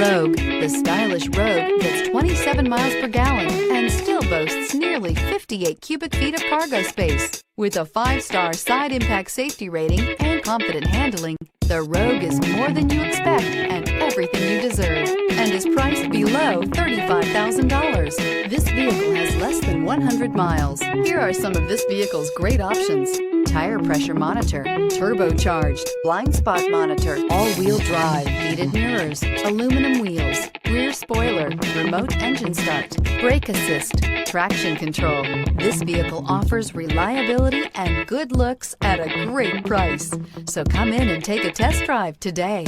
Rogue. The stylish Rogue gets 27 miles per gallon and still boasts nearly 58 cubic feet of cargo space. With a 5-star side impact safety rating and confident handling, the Rogue is more than you expect and everything you deserve, and is priced below $35,000. This vehicle has less than 100 miles. Here are some of this vehicle's great options: tire pressure monitor, turbocharged, blind spot monitor, all-wheel drive, heated mirrors, aluminum wheels, rear spoiler, remote engine start, brake assist, traction control. This vehicle offers reliability and good looks at a great price. So come in and take a test drive today.